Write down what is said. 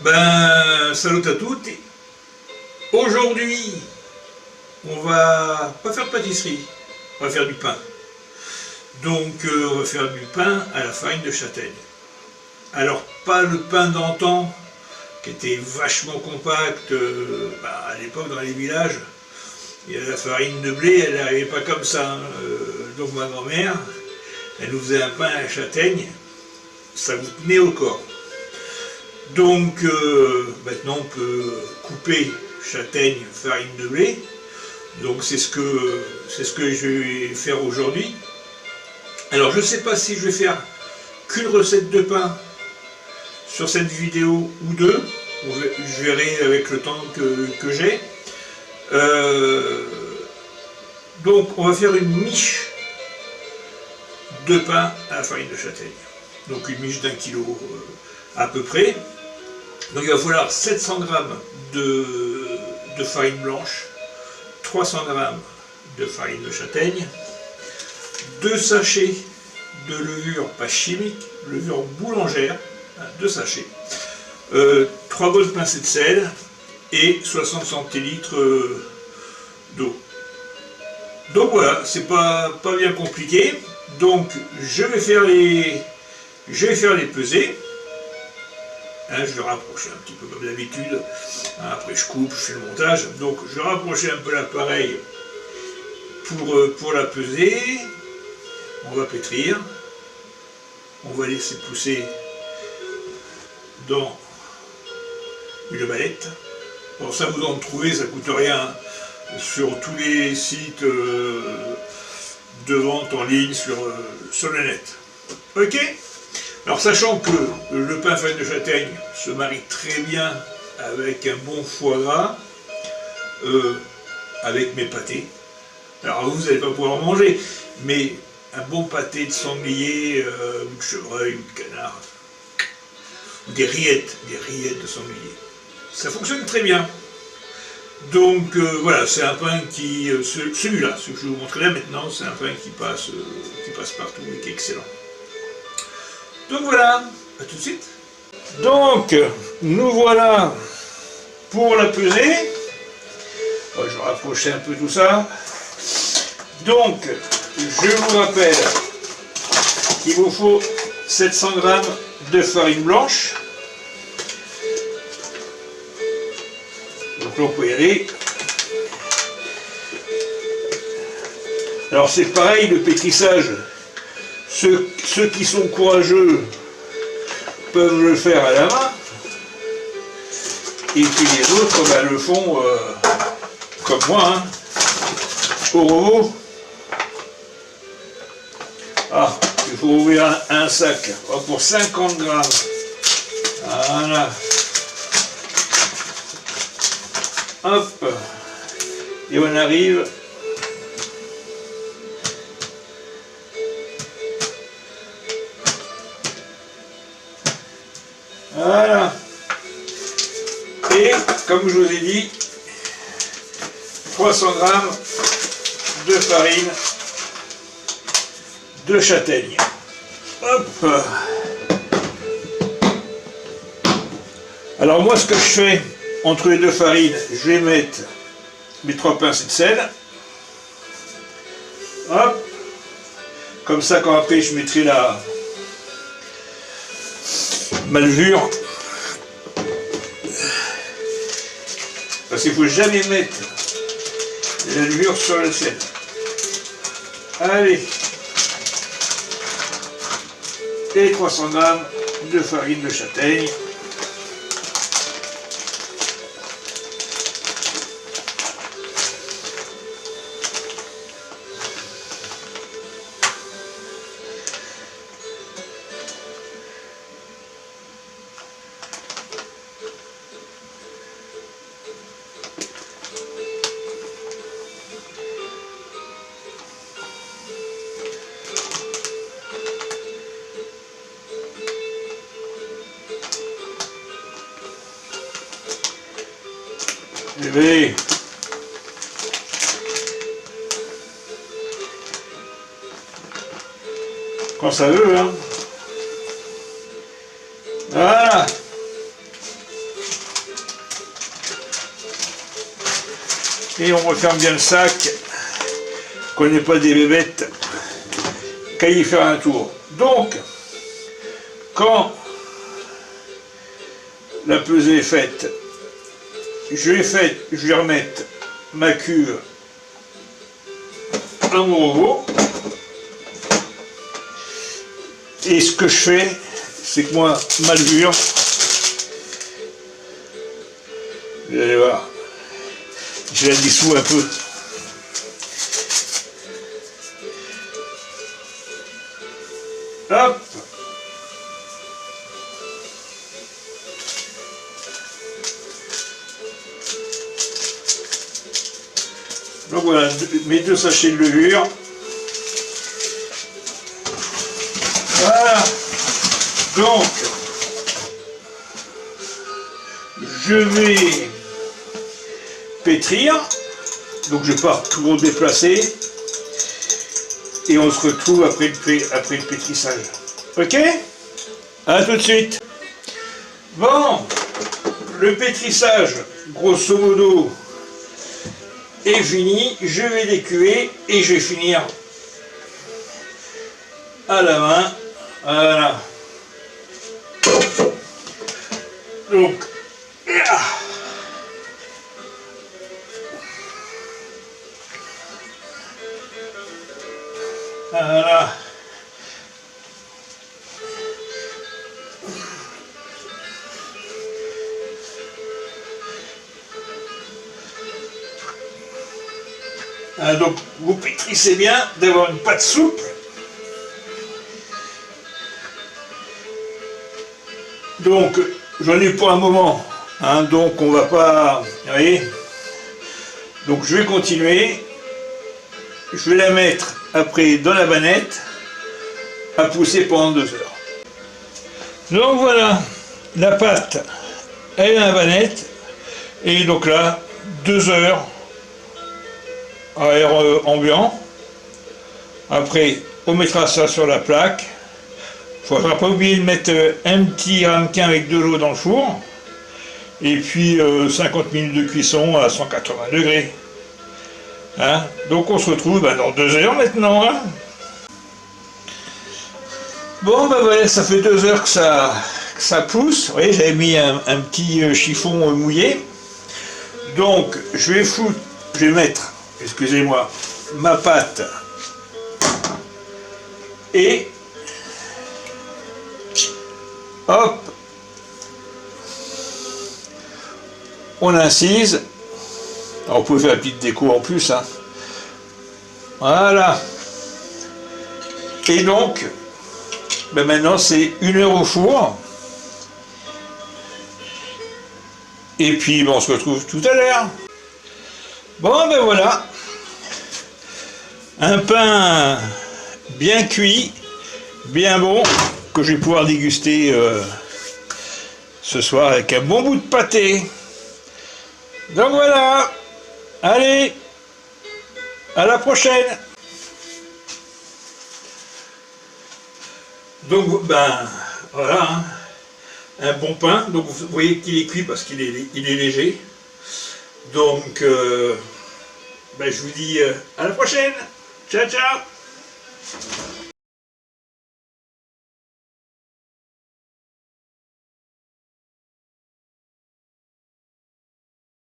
Ben, salut à toutes. Aujourd'hui, on va pas faire de pâtisserie, on va faire du pain. Donc, on va faire du pain à la farine de châtaigne. Alors, pas le pain d'antan, qui était vachement compact, à l'époque dans les villages. Et la farine de blé, elle n'arrivait pas comme ça. Donc, ma grand-mère, elle nous faisait un pain à la châtaigne, ça vous tenait au corps. Donc maintenant on peut couper châtaigne, farine de blé. Donc c'est ce que je vais faire aujourd'hui. Alors je ne sais pas si je vais faire qu'une recette de pain sur cette vidéo ou deux. Je verrai avec le temps que j'ai. Donc on va faire une miche de pain à la farine de châtaigne. Donc une miche d'1 kilo à peu près. Donc il va falloir 700 g de farine blanche, 300 g de farine de châtaigne, 2 sachets de levure pas chimique, levure boulangère, 2 sachets, 3 bonnes pincées de sel et 60 centilitres d'eau. Donc voilà, c'est pas bien compliqué. Donc je vais faire les pesées. Je vais rapprocher un petit peu comme d'habitude. Après je coupe, je fais le montage. Donc je vais rapprocher un peu l'appareil pour la peser. On va pétrir. On va laisser pousser dans une mallette. Bon, ça vous en trouvez, ça coûte rien sur tous les sites de vente en ligne sur le net. Ok ? Alors sachant que le pain farine de châtaigne se marie très bien avec un bon foie gras, avec mes pâtés. Alors vous n'allez pas pouvoir en manger, mais un bon pâté de sanglier, ou de chevreuil, ou de canard, ou des rillettes de sanglier. Ça fonctionne très bien. Donc voilà, c'est un pain qui, celui-là, ce que je vais vous montrer là maintenant, c'est un pain qui passe partout et qui est excellent. Donc voilà, à tout de suite. Donc, nous voilà pour la pesée. Je vais rapprocher un peu tout ça. Donc, je vous rappelle qu'il vous faut 700 g de farine blanche. Donc là, on peut y aller. Alors c'est pareil, le pétrissage. Ceux qui sont courageux peuvent le faire à la main, et puis les autres le font comme moi, au robot. Ah, il faut ouvrir un sac pour 50 g. Voilà. Hop. Et on arrive. Voilà. Et comme je vous ai dit, 300 g de farine de châtaigne. Hop. Alors moi, ce que je fais entre les deux farines, je vais mettre mes 3 pincées de sel. Hop. Comme ça, quand après je mettrai ma levure, parce qu'il ne faut jamais mettre la levure sur le sel. Allez, et 300 g de farine de châtaigne. Bébé. Quand ça veut, hein. Voilà. Et on referme bien le sac, qu'on n'ait pas des bébêtes qu'à y faire un tour. Donc, quand la pesée est faite, je vais remettre ma cuve à mon robot. Et ce que je fais, c'est que moi, ma levure, vous allez voir, je la dissous un peu. Hop. Donc voilà, mes 2 sachets de levure. Voilà. Donc, je vais pétrir. Donc je pars tout redéplacer. Et on se retrouve après le pétrissage. Ok? À tout de suite. Bon, le pétrissage, grosso modo, est fini. Je vais décuver et je vais finir à la main. Voilà. Donc, voilà. Donc vous pétrissez bien d'avoir une pâte souple. Donc j'en ai pour un moment, hein, donc on va pas, vous voyez. Donc je vais continuer. Je vais la mettre après dans la bannette à pousser pendant 2 heures. Donc voilà, la pâte elle est dans la bannette et donc là 2 heures à air ambiant. Après on mettra ça sur la plaque. Il ne faudra pas oublier de mettre un petit ramequin avec de l'eau dans le four et puis 50 minutes de cuisson à 180 degrés. Hein? Donc on se retrouve dans 2 heures maintenant. Hein? Bon ben voilà, ça fait 2 heures que ça pousse. Vous voyez, j'avais mis un petit chiffon mouillé. Donc je vais mettre, excusez-moi, ma pâte et hop, on incise. Alors, on peut faire une petite déco en plus. Hein. Voilà. Et donc, ben maintenant c'est 1 heure au four. Et puis ben on se retrouve tout à l'heure. Bon ben voilà. Un pain bien cuit, bien bon, que je vais pouvoir déguster ce soir avec un bon bout de pâté. Donc voilà. Allez, à la prochaine. Donc ben voilà, hein, un bon pain. Donc vous voyez qu'il est cuit parce qu'il est léger. Donc ben, je vous dis à la prochaine. Ciao ciao.